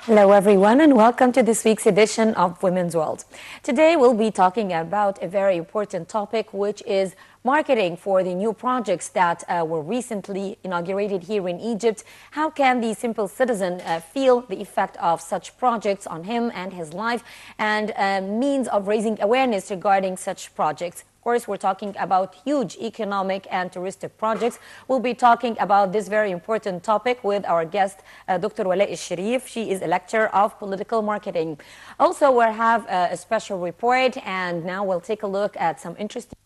Hello everyone and welcome to this week's edition of Women's World. Today we'll be talking about a very important topic, which is marketing for the new projects that were recently inaugurated here in Egypt. How can the simple citizen feel the effect of such projects on him and his life, and means of raising awareness regarding such projects? Of course, we're talking about huge economic and touristic projects. We'll be talking about this very important topic with our guest, Dr. Wala al-Sharif. She is a lecturer of political marketing. Also, we'll have a special report, and now we'll take a look at some interesting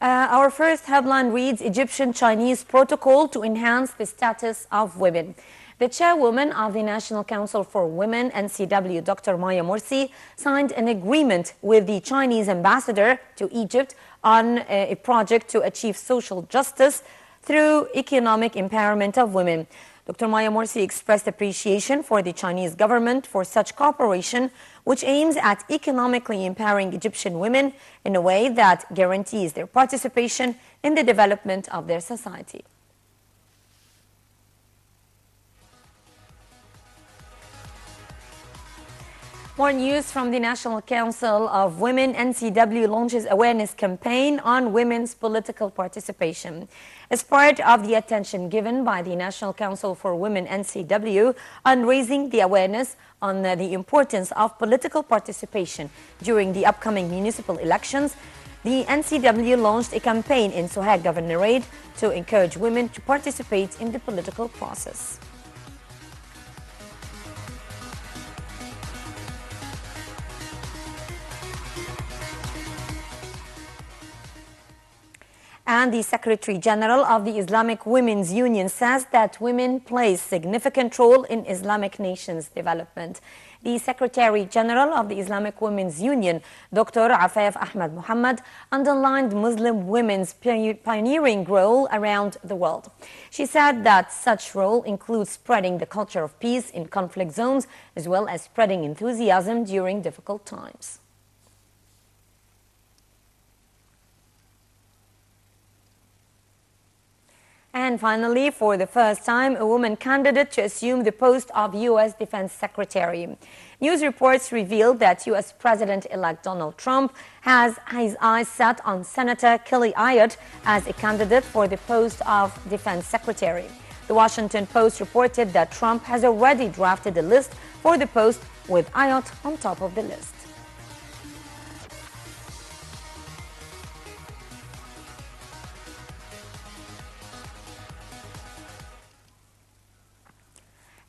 our first headline reads, Egyptian-Chinese protocol to enhance the status of women. The chairwoman of the National Council for Women, NCW, Dr. Maya Morsi, signed an agreement with the Chinese ambassador to Egypt on a project to achieve social justice through economic empowerment of women. Dr. Maya Morsi expressed appreciation for the Chinese government for such cooperation, which aims at economically empowering Egyptian women in a way that guarantees their participation in the development of their society. More news from the National Council of Women. NCW launches awareness campaign on women's political participation. As part of the attention given by the National Council for Women, NCW, on raising the awareness on the importance of political participation during the upcoming municipal elections, the NCW launched a campaign in Sohag Governorate to encourage women to participate in the political process. And the Secretary General of the Islamic Women's Union says that women play a significant role in Islamic nations' development. The Secretary General of the Islamic Women's Union, Dr. Afaf Ahmad Muhammad, underlined Muslim women's pioneering role around the world. She said that such role includes spreading the culture of peace in conflict zones, as well as spreading enthusiasm during difficult times. And finally, for the first time, a woman candidate to assume the post of U.S. Defense Secretary. News reports reveal that U.S. President-elect Donald Trump has his eyes set on Senator Kelly Ayotte as a candidate for the post of Defense Secretary. The Washington Post reported that Trump has already drafted a list for the post, with Ayotte on top of the list.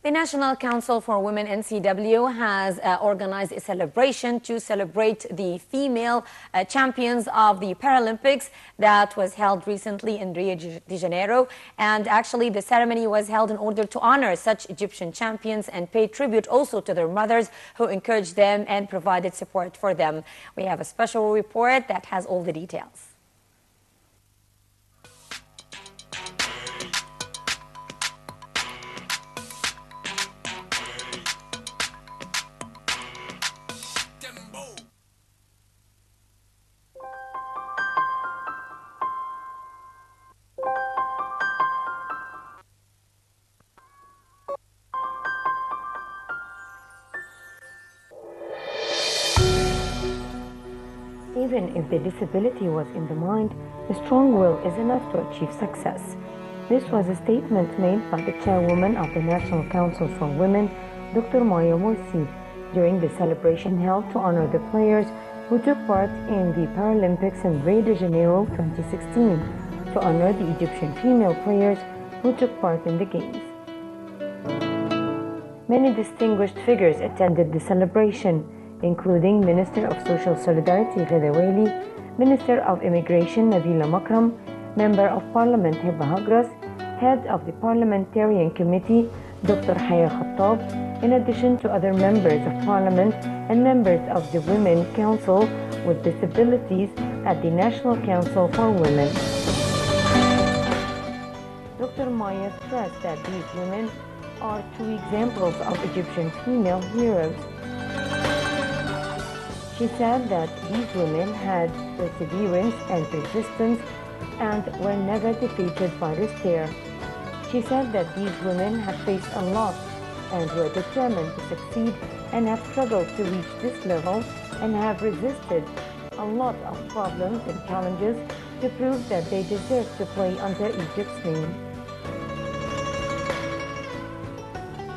The National Council for Women, NCW, has organized a celebration to celebrate the female champions of the Paralympics that was held recently in Rio de Janeiro. And actually, the ceremony was held in order to honor such Egyptian champions and pay tribute also to their mothers who encouraged them and provided support for them. We have a special report that has all the details. Even if the disability was in the mind, a strong will is enough to achieve success. This was a statement made by the chairwoman of the National Council for Women, Dr. Maya Morsi, during the celebration held to honor the players who took part in the Paralympics in Rio de Janeiro 2016, to honor the Egyptian female players who took part in the Games. Many distinguished figures attended the celebration, including Minister of Social Solidarity Ghada Waili, Minister of Immigration Nabila Makram, Member of Parliament Hiba Hagras, Head of the Parliamentarian Committee Dr. Haya Khattab, in addition to other members of Parliament and members of the Women Council with disabilities at the National Council for Women. Dr. Maya stressed that these women are two examples of Egyptian female heroes. She said that these women had perseverance and persistence and were never defeated by despair. She said that these women have faced a lot and were determined to succeed and have struggled to reach this level and have resisted a lot of problems and challenges to prove that they deserve to play under Egypt's name.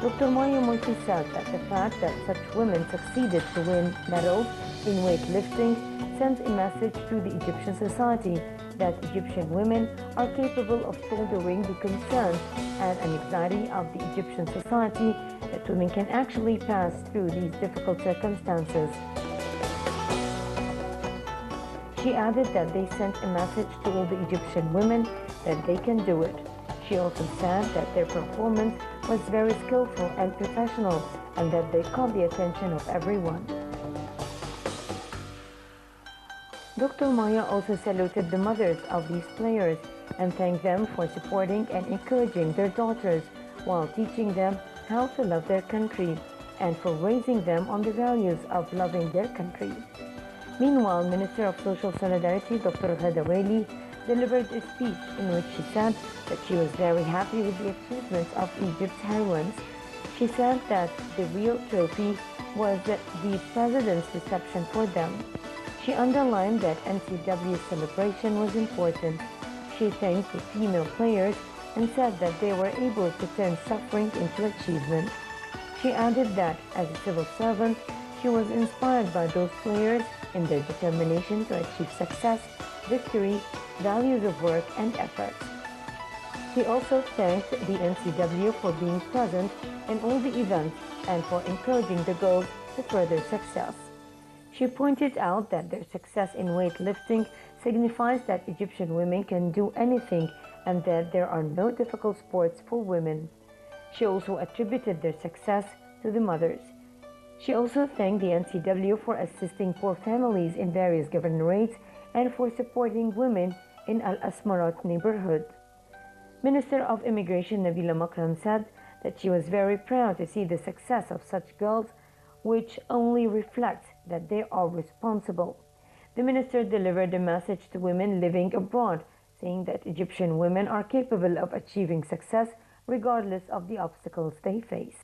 Dr. Maya Moiti said that the fact that such women succeeded to win medals in weightlifting sends a message to the Egyptian society that Egyptian women are capable of shouldering the concerns and anxiety of the Egyptian society, that women can actually pass through these difficult circumstances. She added that they sent a message to all the Egyptian women that they can do it. She also said that their performance was very skillful and professional and that they caught the attention of everyone. Dr. Maya also saluted the mothers of these players and thanked them for supporting and encouraging their daughters while teaching them how to love their country and for raising them on the values of loving their country. Meanwhile, Minister of Social Solidarity, Dr. Ghada Waili, delivered a speech in which she said that she was very happy with the achievements of Egypt's heroines. She said that the real trophy was the president's reception for them. She underlined that NCW's celebration was important. She thanked the female players and said that they were able to turn suffering into achievement. She added that, as a civil servant, she was inspired by those players in their determination to achieve success, victory, values of work, and effort. She also thanked the NCW for being present in all the events and for encouraging the girls to further success. She pointed out that their success in weightlifting signifies that Egyptian women can do anything and that there are no difficult sports for women. She also attributed their success to the mothers. She also thanked the NCW for assisting poor families in various governorates and for supporting women in Al-Asmarat neighborhood. Minister of Immigration Nabila Makram said that she was very proud to see the success of such girls, which only reflects that they are responsible. The minister delivered a message to women living abroad, saying that Egyptian women are capable of achieving success regardless of the obstacles they face.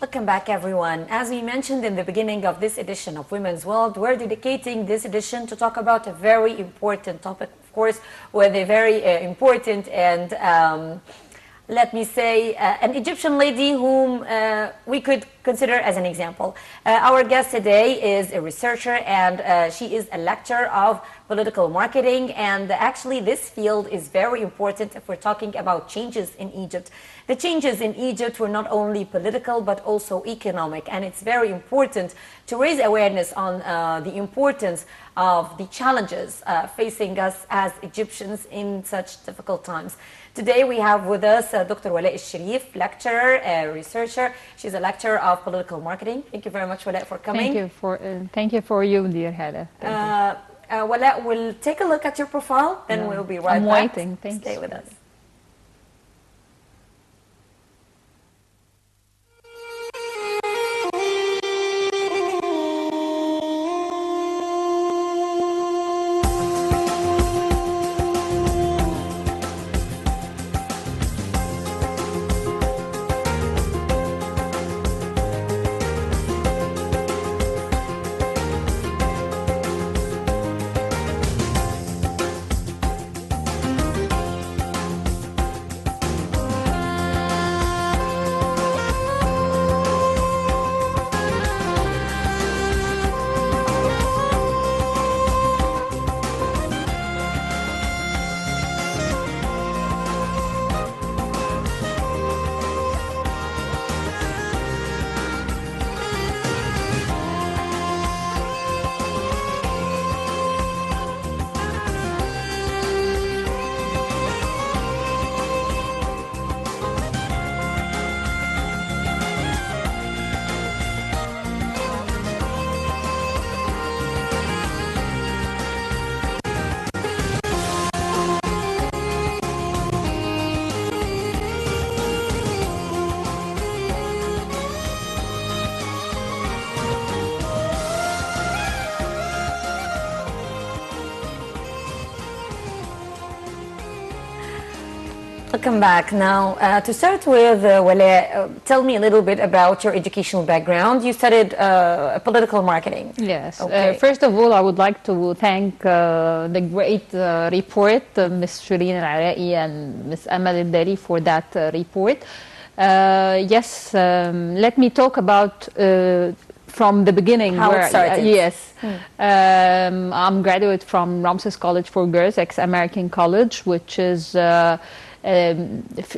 Welcome back, everyone. As we mentioned in the beginning of this edition of Women's World, we're dedicating this edition to talk about a very important topic, of course, with a very important and let me say, an Egyptian lady whom we could consider as an example. Our guest today is a researcher and she is a lecturer of political marketing, and actually this field is very important if we're talking about changes in Egypt. The changes in Egypt were not only political but also economic, and it's very important to raise awareness on the importance of the challenges facing us as Egyptians in such difficult times. Today we have with us Dr. Wala al-Sharif, lecturer, researcher. She's a lecturer of political marketing. Thank you very much, Wala, for coming. Thank you for you, dear Hala. Wala, we'll take a look at your profile, then we'll be right back. I'm waiting. Thank you. Stay with us. Welcome back. Now, to start with, Wale, tell me a little bit about your educational background. You studied political marketing. Yes. Okay. First of all, I would like to thank the great report, Ms. Shireen Al-Araqi and Ms. Amal Al-Dari for that report. Yes, let me talk about from the beginning. How it started. Yes. I'm graduate from Ramses College for Girls, ex-American College, which is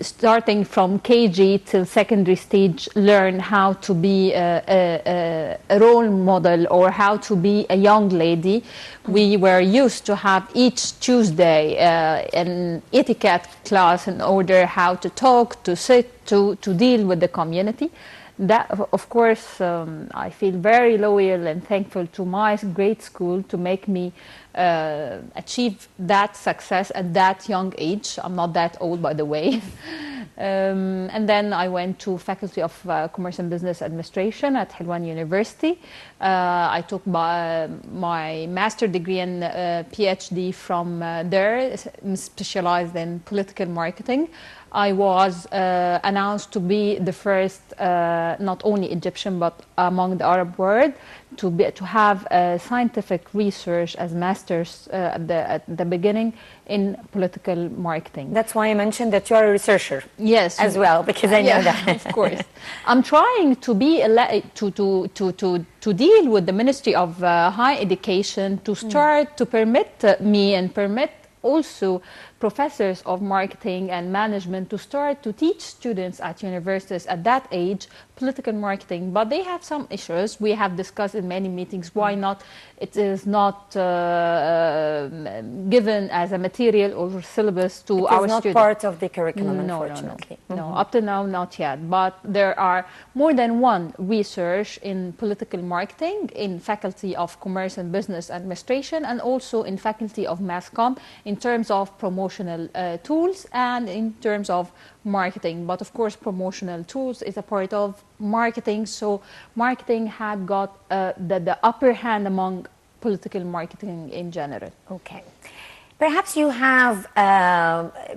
starting from KG till secondary stage, learn how to be a role model or how to be a young lady. We were used to have each Tuesday an etiquette class in order how to talk, to sit, to deal with the community. That, of course, I feel very loyal and thankful to my great school to make me achieve that success at that young age. I'm not that old, by the way. And then I went to Faculty of Commerce and Business Administration at Helwan University. I took my master degree and PhD from there, specialized in political marketing. I was announced to be the first, not only Egyptian, but among the Arab world, to have scientific research as master's at the beginning in political marketing. That's why I mentioned that you are a researcher. Yes, as well, because I know that. Of course, I'm trying to be to deal with the Ministry of Higher Education to start to permit me and permit also professors of marketing and management to start to teach students at universities at that age political marketing, but they have some issues. We have discussed in many meetings why not it is not given as a material or syllabus to our students. It is not part of the curriculum, unfortunately. No, up to now not yet, but there are more than one research in political marketing in Faculty of Commerce and Business Administration and also in Faculty of Mass Comm in terms of promotional tools and in terms of marketing. But of course promotional tools is a part of marketing, so marketing had got the upper hand among political marketing in general. Okay. Perhaps you have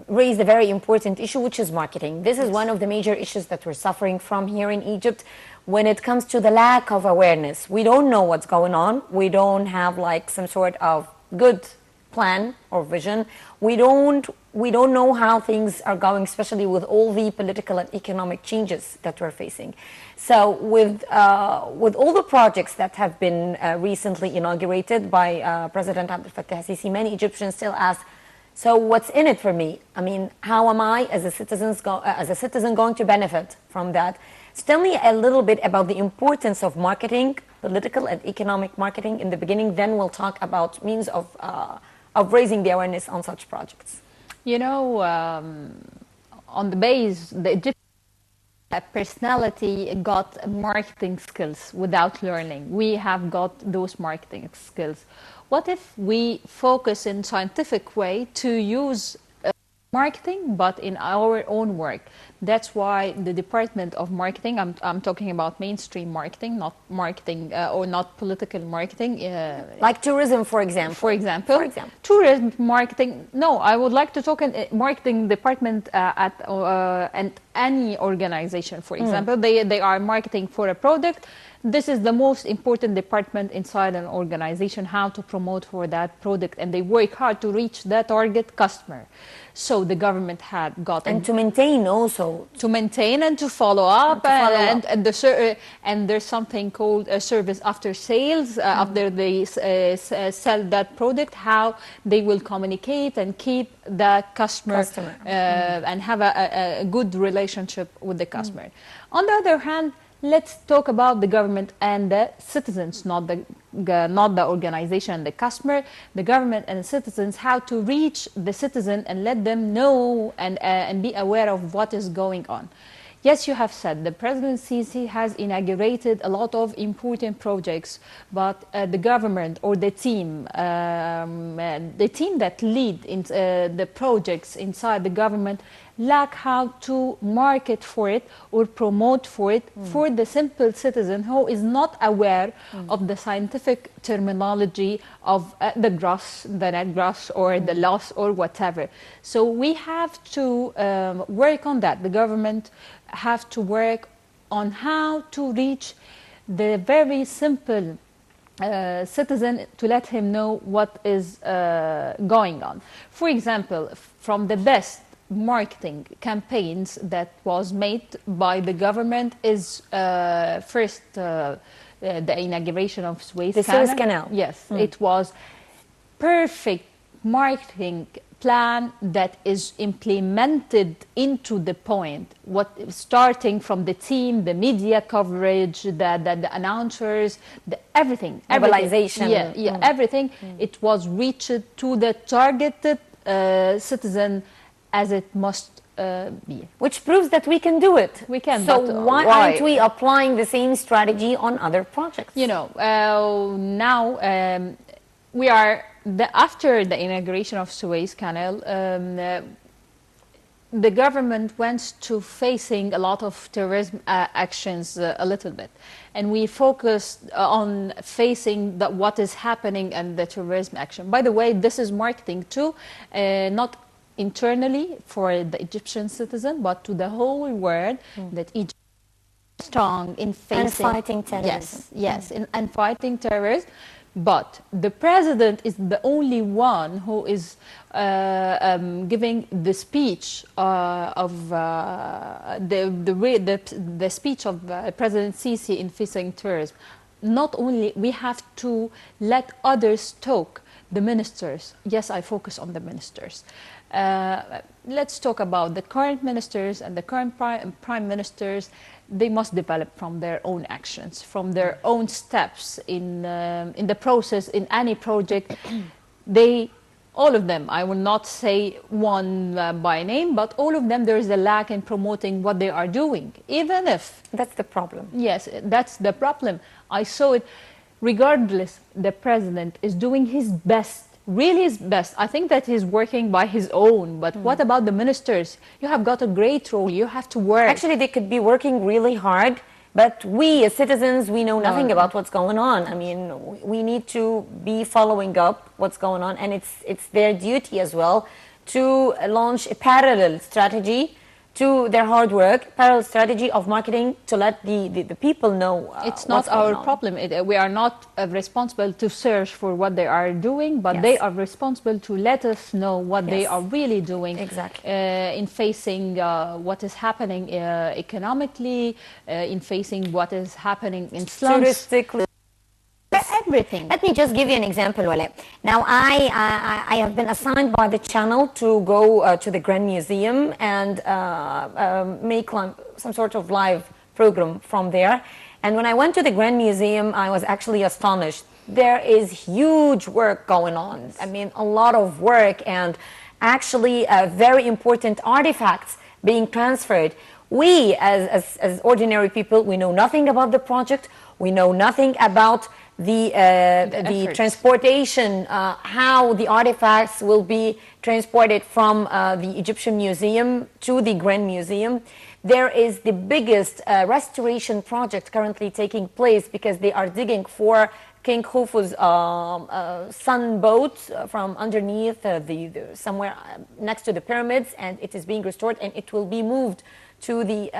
raised a very important issue, which is marketing. This is one of the major issues that we're suffering from here in Egypt when it comes to the lack of awareness. We don't know what's going on. We don't have like some sort of good plan or vision. We don't know how things are going, especially with all the political and economic changes that we're facing. So with all the projects that have been recently inaugurated by President Abdel Fattah al-Sisi, many Egyptians still ask, so what's in it for me? I mean, how am I as a citizen going to benefit from that? So tell me a little bit about the importance of marketing, political and economic marketing in the beginning, then we'll talk about means of raising the awareness on such projects. You know, on the base, the Egyptian personality got marketing skills without learning. We have got those marketing skills. What if we focus in scientific way to use marketing, but in our own work? That's why the Department of Marketing, I'm talking about mainstream marketing, not marketing or not political marketing. Like tourism, for example. For example. Tourism marketing. No, I would like to talk in marketing department at any organization, for example. They are marketing for a product. This is the most important department inside an organization, how to promote for that product, and they work hard to reach that target customer. So the government had got... And to maintain also. To maintain and to follow up. And there's something called a service after sales, after they sell that product, how they will communicate and keep the customer. And have a good relationship with the customer. On the other hand, let's talk about the government and the citizens, not the organization and the customer. The government and the citizens, how to reach the citizen and let them know and be aware of what is going on. Yes, you have said the President Sisi has inaugurated a lot of important projects, but the government or the team that lead in, the projects inside the government lack how to market for it or promote for it for the simple citizen who is not aware of the scientific terminology of the gross, the net gross, or the loss, or whatever. So we have to work on that. The government have to work on how to reach the very simple citizen, to let him know what is going on. For example, from the best marketing campaigns that was made by the government is first the inauguration of Suez Canal. Suez Canal. Yes, it was perfect marketing plan that is implemented into the point, starting from the team, the media coverage, the announcers, everything. Mobilization. Everything. It was reached to the targeted citizen as it must be. Which proves that we can do it. We can. So but, why aren't we applying the same strategy on other projects? You know, now we are, after the inauguration of Suez Canal, the government went to facing a lot of terrorism actions a little bit. And we focused on facing what is happening and the terrorism action. By the way, this is marketing too, not internally for the Egyptian citizen, but to the whole world, that Egypt is strong in facing... And fighting terrorism. Yes, and fighting terrorism. But the president is the only one who is giving the speech of the speech of President Sisi in facing terrorism. Not only we have to let others talk, the ministers. Yes, I focus on the ministers. Let's talk about the current ministers and the current prime ministers. They must develop from their own actions, from their own steps in the process, in any project. All of them, I will not say one by name, but all of them, there is a lack in promoting what they are doing, even if... That's the problem. Yes, that's the problem. I saw it. Regardless, the president is doing his best, really his best. I think that he's working by his own, but what about the ministers? You have got a great role, you have to work. Actually, they could be working really hard, but we as citizens, we know nothing about what's going on. I mean, we need to be following up what's going on, and it's their duty as well to launch a parallel strategy to their hard work, parallel strategy of marketing to let the people know it's not our problem. We are not responsible to search for what they are doing, but they are responsible to let us know what they are really doing. Exactly. In facing what is happening economically, in facing what is happening in slums. Touristically. Everything. Let me just give you an example, Wale. Now, I have been assigned by the channel to go to the Grand Museum and make some sort of live program from there. And when I went to the Grand Museum, I was actually astonished. There is huge work going on. I mean, a lot of work and actually very important artifacts being transferred. We, as ordinary people, we know nothing about the project. We know nothing about the transportation, how the artifacts will be transported from the Egyptian Museum to the Grand Museum. There is the biggest restoration project currently taking place because they are digging for King Khufu's sun boat from underneath somewhere next to the pyramids, and it is being restored and it will be moved to the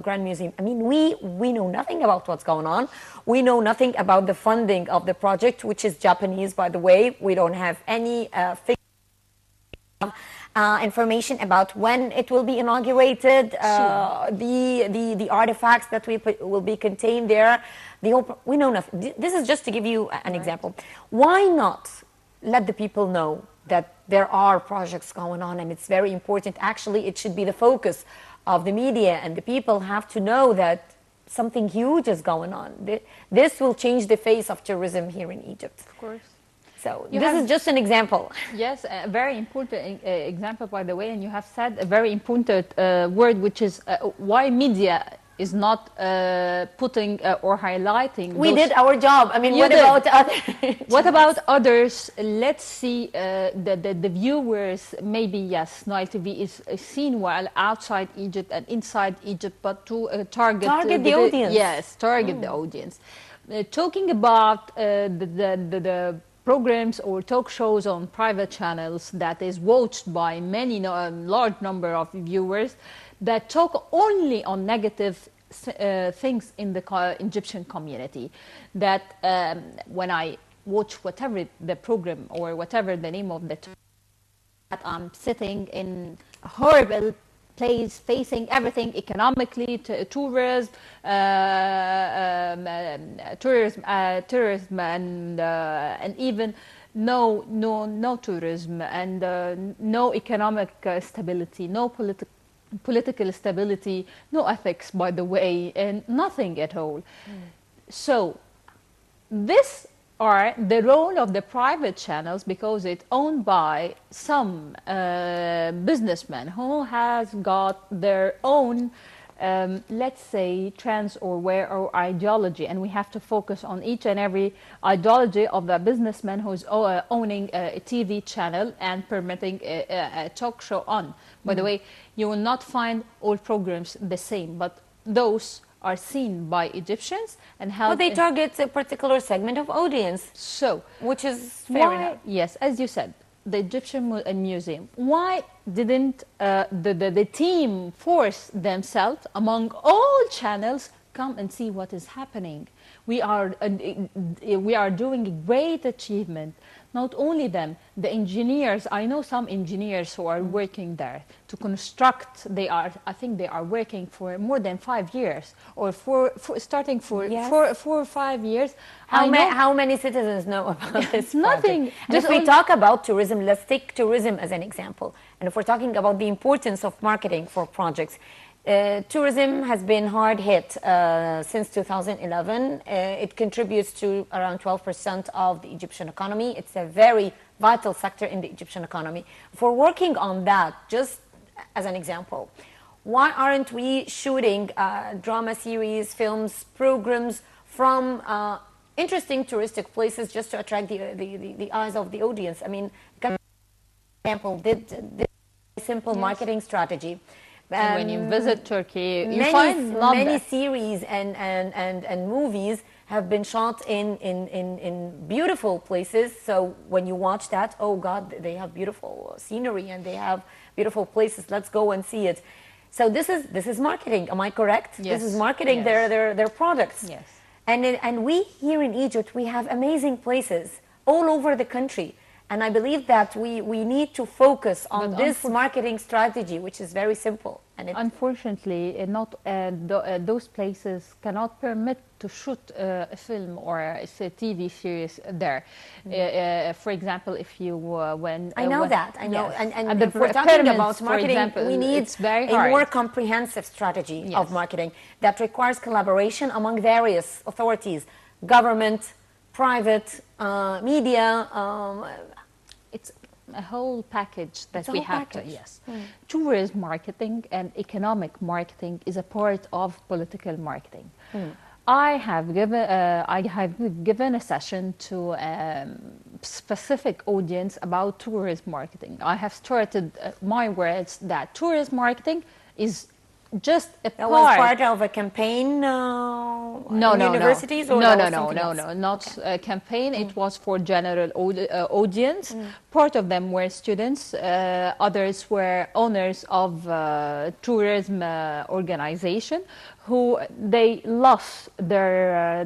Grand Museum. I mean, we know nothing about what's going on. We know nothing about the funding of the project, which is Japanese, by the way. We don't have any information about when it will be inaugurated, the artifacts that will be contained there. We know nothing. This is just to give you an example. Why not let the people know that there are projects going on and it's very important? Actually, it should be the focus of the media, and the people have to know that something huge is going on. This will change the face of tourism here in Egypt. Of course. So this is just an example. Yes, a very important example, by the way, and you have said a very important word, which is why media is not putting or highlighting. We did our job. I mean, what about others? What about others? Let's see the viewers. Maybe yes, Nile TV is seen well outside Egypt and inside Egypt, but to target the audience. Yes, target the audience. Talking about the programs or talk shows on private channels that is watched by many large number of viewers that talk only on negative things in the Egyptian community. That when I watch whatever the program or whatever the name of the that I'm sitting in a horrible place, facing everything economically, tourism, and even no tourism and no economic stability, no political stability, no ethics, by the way, and nothing at all. So this are the role of the private channels, because it's owned by some businessmen who has got their own let's say trends or ideology, and we have to focus on each and every ideology of the businessman who's owning a TV channel and permitting a talk show on. By the way, you will not find all programs the same, but those are seen by Egyptians and how they target a particular segment of audience. So, which is fair enough. Yes, as you said, the Egyptian Museum. Why didn't the team force themselves among all channels come and see what is happening? We are doing a great achievement. Not only them, the engineers. I know some engineers who are working there to construct. I think they are working for more than 5 years, or starting for yes. 4 or 5 years. How many citizens know about this? Nothing. And if we talk about tourism, let's take tourism as an example. And if we're talking about the importance of marketing for projects, tourism has been hard hit since 2011. It contributes to around 12% of the Egyptian economy. It's a very vital sector in the Egyptian economy. For working on that, just as an example, why aren't we shooting drama series, films, programs from interesting touristic places just to attract the eyes of the audience? I mean, for example, did a simple marketing strategy. And when you visit Turkey, you many, find many series and movies have been shot in beautiful places. So when you watch that, oh God, they have beautiful scenery and they have beautiful places. Let's go and see it. So this is marketing. Am I correct? Yes. This is marketing their products. Yes. And we here in Egypt, we have amazing places all over the country. And I believe that we need to focus on this marketing strategy, which is very simple. And unfortunately, those places cannot permit to shoot a film or a TV series there. For example, if you I know that. Yes. And if we're talking about marketing, example, we need a more comprehensive strategy of marketing that requires collaboration among various authorities, government, private, media. It's a whole package that we have to, yes. Tourism marketing and economic marketing is a part of political marketing. I have given a session to a specific audience about tourism marketing. I have started my words that tourism marketing is just a part. That was part of a campaign universities? Or No, not a campaign. It was for general audience. Part of them were students. Others were owners of tourism organization who they lost their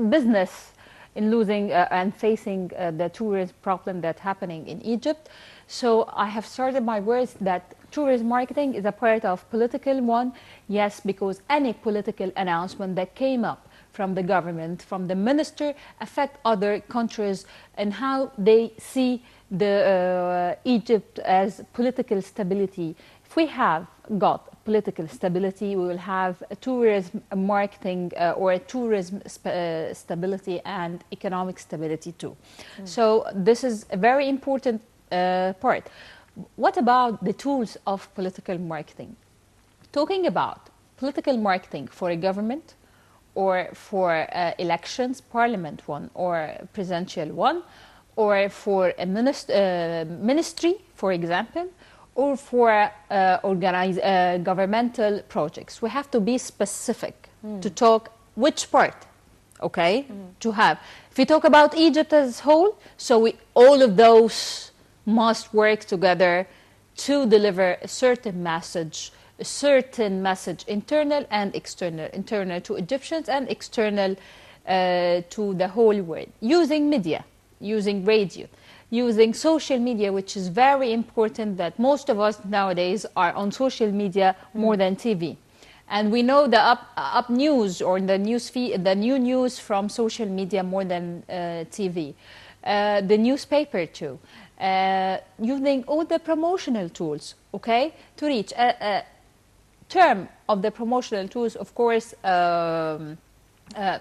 business in losing and facing the tourism problem that's happening in Egypt. So I have started my words that tourism marketing is a part of political one. Yes, because any political announcement that came up from the government, from the minister, affect other countries and how they see the Egypt as political stability. If we have got political stability, we will have a tourism marketing or a tourism stability and economic stability too. So this is a very important part. What about the tools of political marketing? Talking about political marketing for a government or for elections, parliament one or presidential one, or for a ministry, for example, or for governmental projects. We have to be specific to talk which part, okay, to have. If we talk about Egypt as a whole, so all of those must work together to deliver a certain message, internal and internal to Egyptians and external to the whole world, using media, using radio, using social media, which is very important, that most of us nowadays are on social media more than TV. And we know the up news or the news feed, the new news from social media more than TV. The newspaper too. Using all the promotional tools, okay, to reach a term of the promotional tools, of course,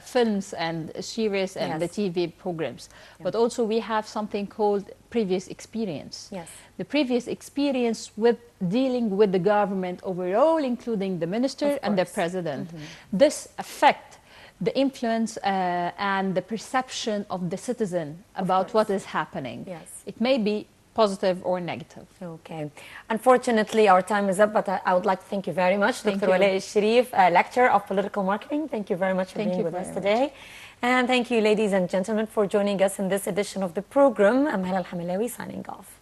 films and series and the TV programs. But also we have something called previous experience. The previous experience with dealing with the government overall, including the minister and the president. This affect the influence and the perception of the citizen about what is happening. It may be positive or negative. Okay. Unfortunately, our time is up, but I would like to thank you very much, Dr. Walay Sharif, Lecturer of Political Marketing. Thank you very much for being with us today. And thank you, ladies and gentlemen, for joining us in this edition of the program. I'm Hala Al-Hamilawi signing off.